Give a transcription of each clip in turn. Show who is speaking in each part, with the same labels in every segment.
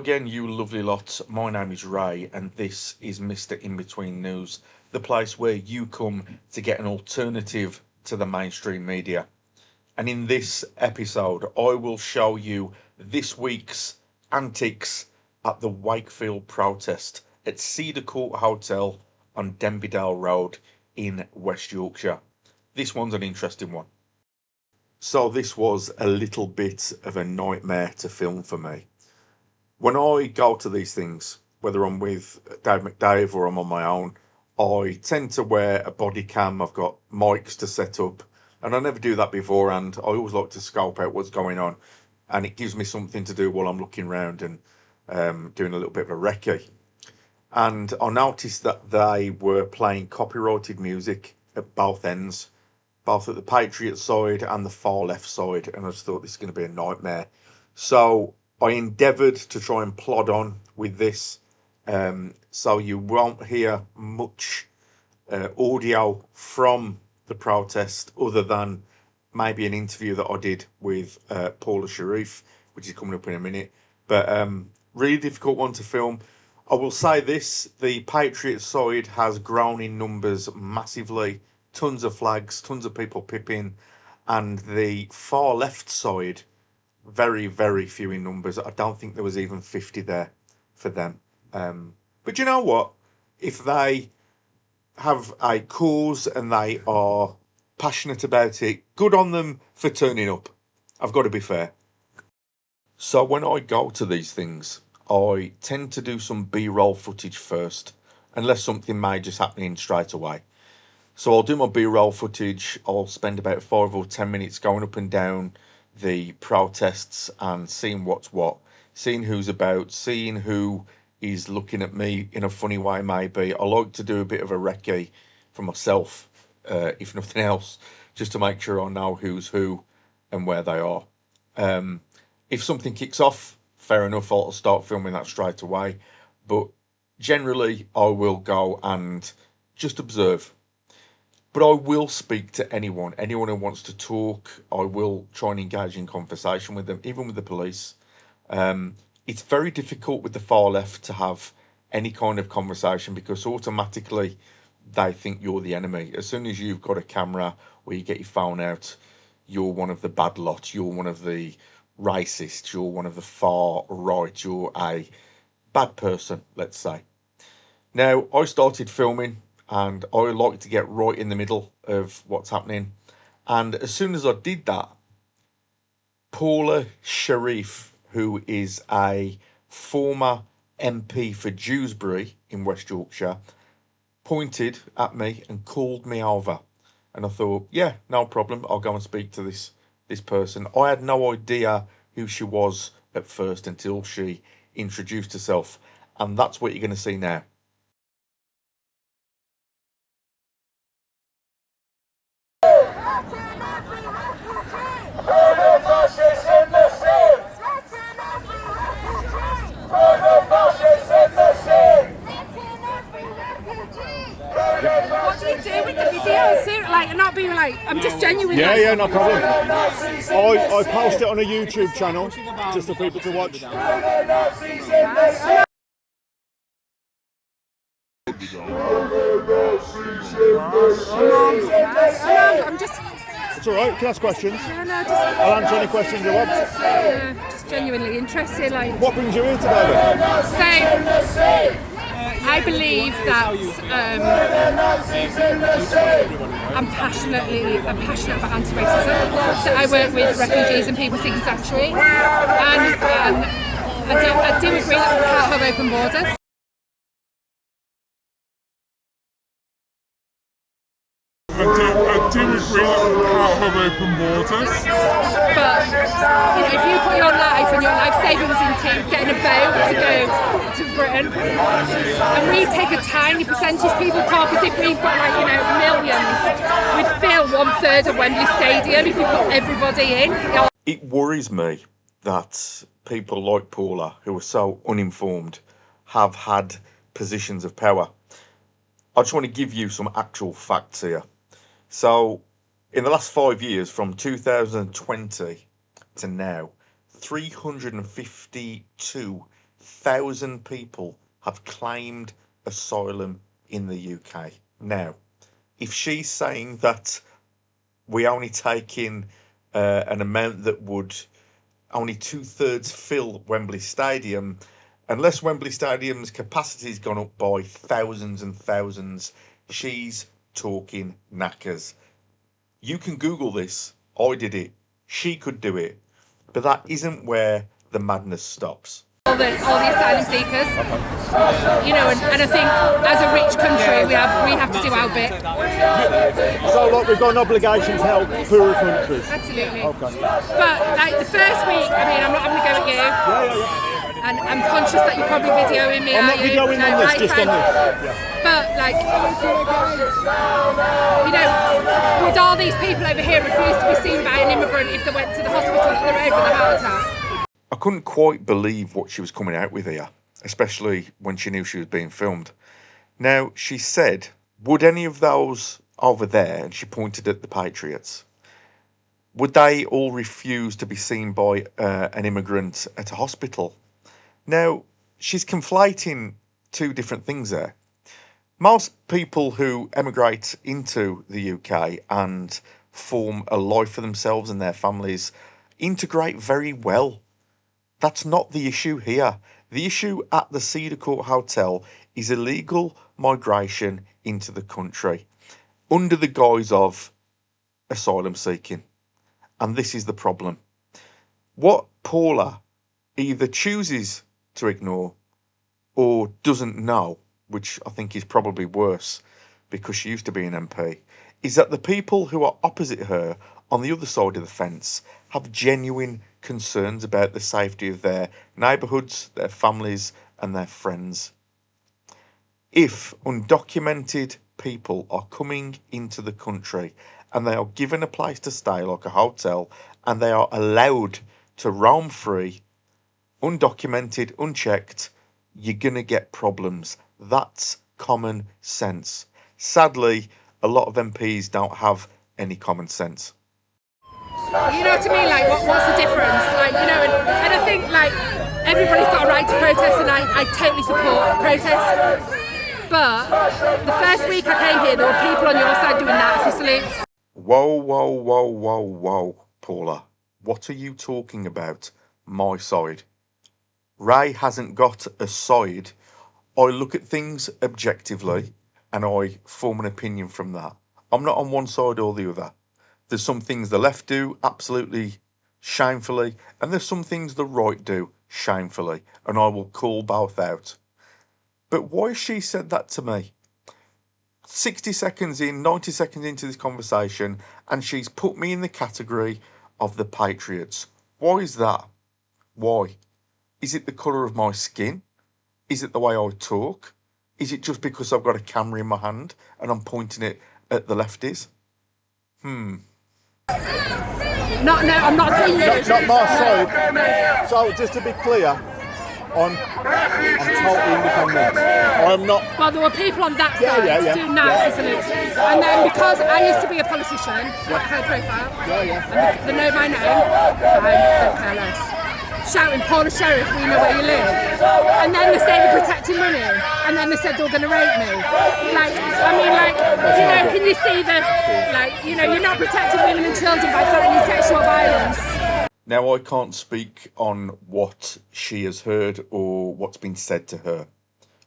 Speaker 1: again, you lovely lot. My name is Ray, and this is Mr. In Between News, the place where you come to get an alternative to the mainstream media. And in this episode, I will show you this week's antics at the Wakefield protest at Cedar Court Hotel on Denbydale Road in West Yorkshire. This one's an interesting one. So this was a little bit of a nightmare to film for me. When I go to these things, whether I'm with Dave McDave or I'm on my own, I tend to wear a body cam. I've got mics to set up, and I never do that beforehand. I always like to scope out what's going on, and it gives me something to do while I'm looking around and doing a little bit of a recce. And I noticed that they were playing copyrighted music at both ends, both at the Patriot side and the far left side, and I just thought this is going to be a nightmare. So I endeavoured to try and plod on with this, so you won't hear much audio from the protest other than maybe an interview that I did with Paula Sherriff, which is coming up in a minute. But really difficult one to film. I will say this, the Patriot side has grown in numbers massively, tons of flags, tons of people pipping, and the far left side, very, very few in numbers. I don't think there was even 50 there for them. But you know what? If they have a cause and they are passionate about it, good on them for turning up. I've got to be fair. So when I go to these things, I tend to do some B-roll footage first, unless something major's happening straight away. So I'll do my B-roll footage. I'll spend about 5 or 10 minutes going up and down the protests and seeing what's what, seeing who's about, seeing who is looking at me in a funny way maybe. I like to do a bit of a recce for myself, if nothing else, just to make sure I know who's who and where they are. If something kicks off, fair enough, I'll start filming that straight away. But generally, I will go and just observe. But I will speak to anyone who wants to talk. I will try and engage in conversation with them, even with the police. It's very difficult with the far left to have any kind of conversation because automatically they think you're the enemy. As soon as you've got a camera or you get your phone out, you're one of the bad lot, you're one of the racists, you're one of the far right, you're a bad person, let's say. Now, I started filming and I like to get right in the middle of what's happening. And as soon as I did that, Paula Sherriff, who is a former MP for Dewsbury in West Yorkshire, pointed at me and called me over. And I thought, yeah, no problem, I'll go and speak to this person. I had no idea who she was at first until she introduced herself. And that's what you're going to see now.
Speaker 2: What do you do with the videos? Like, not being like, I'm just genuinely.
Speaker 3: Yeah, no problem. I post it on a YouTube channel just for people to watch.
Speaker 2: I'm just.
Speaker 3: It's all right. You can ask questions.
Speaker 2: Yeah, no, just.
Speaker 3: I'll answer any questions you want.
Speaker 2: Just genuinely interested. Like.
Speaker 3: What brings you here today then?
Speaker 2: So, I believe that I'm passionate about anti-racism. So I work with refugees and people seeking sanctuary, and I do agree that we can't have open borders.
Speaker 4: I do agree that we can't have open borders.
Speaker 2: But if you put your life and your life savings into getting a boat to go to Britain, and we take a tiny percentage, people talk as if we've got millions. We'd fill 1/3 of Wembley Stadium if we put everybody in.
Speaker 1: It worries me that people like Paula, who are so uninformed, have had positions of power. I just want to give you some actual facts here. So, in the last 5 years, from 2020 to now, 352 100,000 people have claimed asylum in the UK. Now, if she's saying that we only take in an amount that would only 2/3 fill Wembley Stadium, unless Wembley Stadium's capacity has gone up by thousands and thousands, she's talking knackers. You can Google this. I did it. She could do it. But that isn't where the madness stops.
Speaker 2: All the asylum seekers, you know, and I think as a rich country we have to do our bit.
Speaker 3: So like we've got an obligation to help poorer countries.
Speaker 2: Absolutely.
Speaker 3: Okay.
Speaker 2: But like the first week, I mean, I'm not having a go at you.
Speaker 3: Yeah.
Speaker 2: And I'm conscious that you're probably videoing me.
Speaker 3: I'm not videoing on this, just on this. Yeah.
Speaker 2: But like, you know, would all these people over here refuse to be seen by an immigrant if they went to the hospital up the road with a heart attack?
Speaker 1: I couldn't quite believe what she was coming out with here, especially when she knew she was being filmed. Now, she said, would any of those over there, and she pointed at the Patriots, would they all refuse to be seen by an immigrant at a hospital? Now, she's conflating two different things there. Most people who emigrate into the UK and form a life for themselves and their families integrate very well. That's not the issue here. The issue at the Cedar Court Hotel is illegal migration into the country under the guise of asylum seeking. And this is the problem. What Paula either chooses to ignore or doesn't know, which I think is probably worse because she used to be an MP, is that the people who are opposite her on the other side of the fence have genuine concerns about the safety of their neighbourhoods, their families and their friends. If undocumented people are coming into the country and they are given a place to stay like a hotel and they are allowed to roam free, undocumented, unchecked, you're going to get problems. That's common sense. Sadly, a lot of MPs don't have any common sense.
Speaker 2: You know, to me, like, what's the difference? Like, you know, and I think, like, everybody's got a right to protest, and I totally support protest. But the first week I came here, there were people on your side doing Nazi salutes.
Speaker 1: Whoa, Paula. What are you talking about? My side. Ray hasn't got a side. I look at things objectively, and I form an opinion from that. I'm not on one side or the other. There's some things the left do absolutely shamefully, and there's some things the right do shamefully, and I will call both out. But why has she said that to me? 60 seconds in, 90 seconds into this conversation, and she's put me in the category of the Patriots. Why is that? Why? Is it the colour of my skin? Is it the way I talk? Is it just because I've got a camera in my hand and I'm pointing it at the lefties?
Speaker 2: No, I'm not saying you.
Speaker 3: Not my side. So just to be clear, I'm totally independent. I'm not.
Speaker 2: Well, there were people on that side doing Nazi salutes. And then because I used to be a politician, high profile, and they know my name, I don't care less. Shouting, Paula Sherriff, we know where you live. And then they say they're protecting women. And then they said they were going to rape me. Like, I mean, like, you know, can you see the, like, you know, you're not protecting women and children by threatening sexual violence.
Speaker 1: Now, I can't speak on what she has heard or what's been said to her.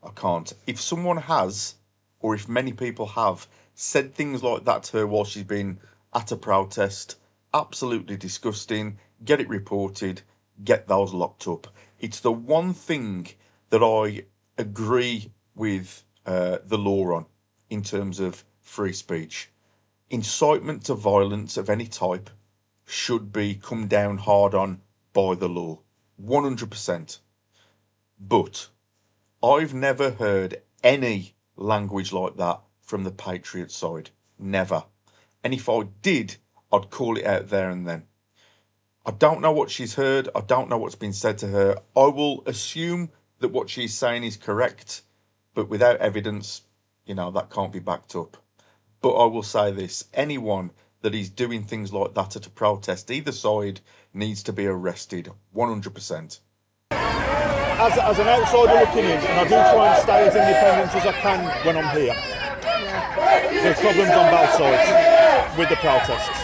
Speaker 1: I can't. If someone has, or if many people have, said things like that to her while she's been at a protest, absolutely disgusting, get it reported, get those locked up. It's the one thing that I agree with the law on in terms of free speech. Incitement to violence of any type should be come down hard on by the law, 100%. But I've never heard any language like that from the Patriot side, never. And if I did, I'd call it out there and then. I don't know what she's heard. I don't know what's been said to her. I will assume that what she's saying is correct, but without evidence, you know, that can't be backed up. But I will say this, anyone that is doing things like that at a protest, either side, needs to be arrested, 100%.
Speaker 3: as an outsider looking in, and I do try and stay as independent as I can when I'm here. There's problems on both sides with the protests.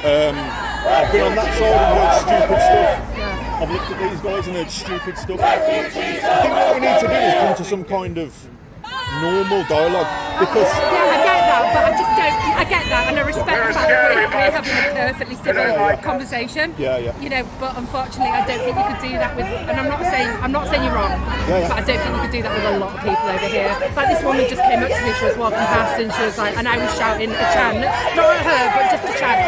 Speaker 3: I've been on that side and heard stupid stuff. I've looked at these guys and heard stupid stuff. I think what we need to do is come to some kind of normal dialogue, because
Speaker 2: I get that, but I just don't. I get that, and I respect the fact that we're having a perfectly civil conversation.
Speaker 3: Yeah.
Speaker 2: You know, but unfortunately, I don't think you could do that with. And I'm not saying you're wrong, but I don't think you could do that with a lot of people over here. Like this woman just came up to me, she was walking past, and she was like, and I was shouting a chant, not at her, but just a chant,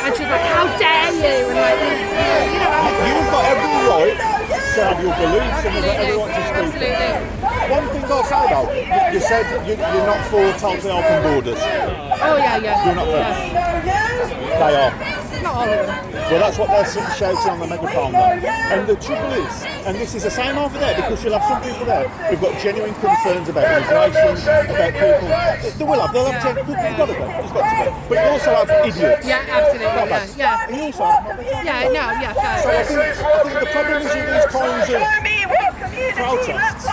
Speaker 2: and she was like, "How dare you!" And like, you know,
Speaker 3: you've got every right to have your beliefs and you've got every right to speak.
Speaker 2: Absolutely.
Speaker 3: One thing I'll say though, you said you're not for totally open borders.
Speaker 2: Oh yeah.
Speaker 3: You're not for.
Speaker 2: Yeah.
Speaker 3: They are.
Speaker 2: Not all of them.
Speaker 3: Well, that's what they're shouting on the megaphone then. And the trouble is, and this is the same over there, because you'll have some people there who've got genuine concerns about immigration, about people. They'll have genuine, there's got to be. But you also have idiots.
Speaker 2: Yeah, absolutely. Yeah.
Speaker 3: And you also have
Speaker 2: Fair.
Speaker 3: So I think the problem is with these kinds of protests.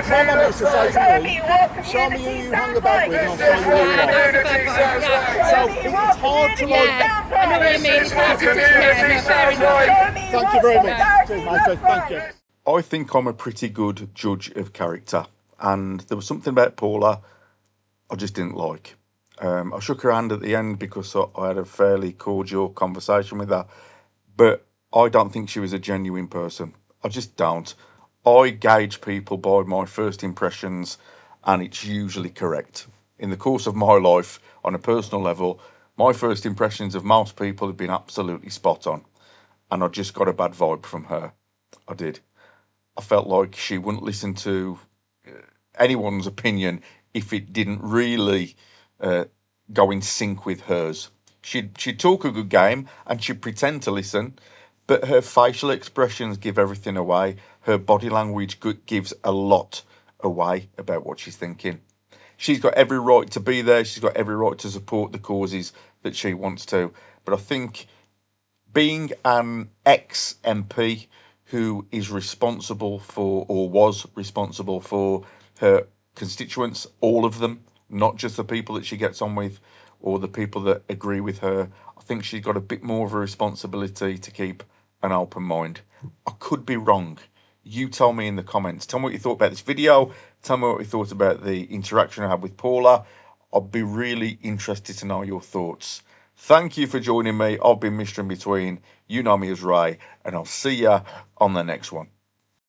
Speaker 3: My mum used to say to me, show me who you hang about with and I'll show you who you are. So it's hard to like...
Speaker 2: I know what you mean. It's hard to do. Fair enough.
Speaker 3: Thank you very much. Cheers, mate. Thank you.
Speaker 1: I think I'm a pretty good judge of character, and there was something about Paula I just didn't like. I shook her hand at the end because I had a fairly cordial conversation with her, but I don't think she was a genuine person. I just don't. I gauge people by my first impressions, and it's usually correct. In the course of my life, on a personal level, my first impressions of most people have been absolutely spot on, and I just got a bad vibe from her. I did. I felt like she wouldn't listen to anyone's opinion if it didn't really go in sync with hers. She'd talk a good game and she'd pretend to listen, but her facial expressions give everything away. Her body language gives a lot away about what she's thinking. She's got every right to be there. She's got every right to support the causes that she wants to. But I think being an ex-MP who is responsible for, or was responsible for, her constituents, all of them, not just the people that she gets on with or the people that agree with her, I think she's got a bit more of a responsibility to keep an open mind. I could be wrong. You tell me in the comments. Tell me what you thought about this video. Tell me what you thought about the interaction I had with Paula. I'd be really interested to know your thoughts. Thank you for joining me. I've been Mr. In Between. You know me as Ray, and I'll see ya on the next one.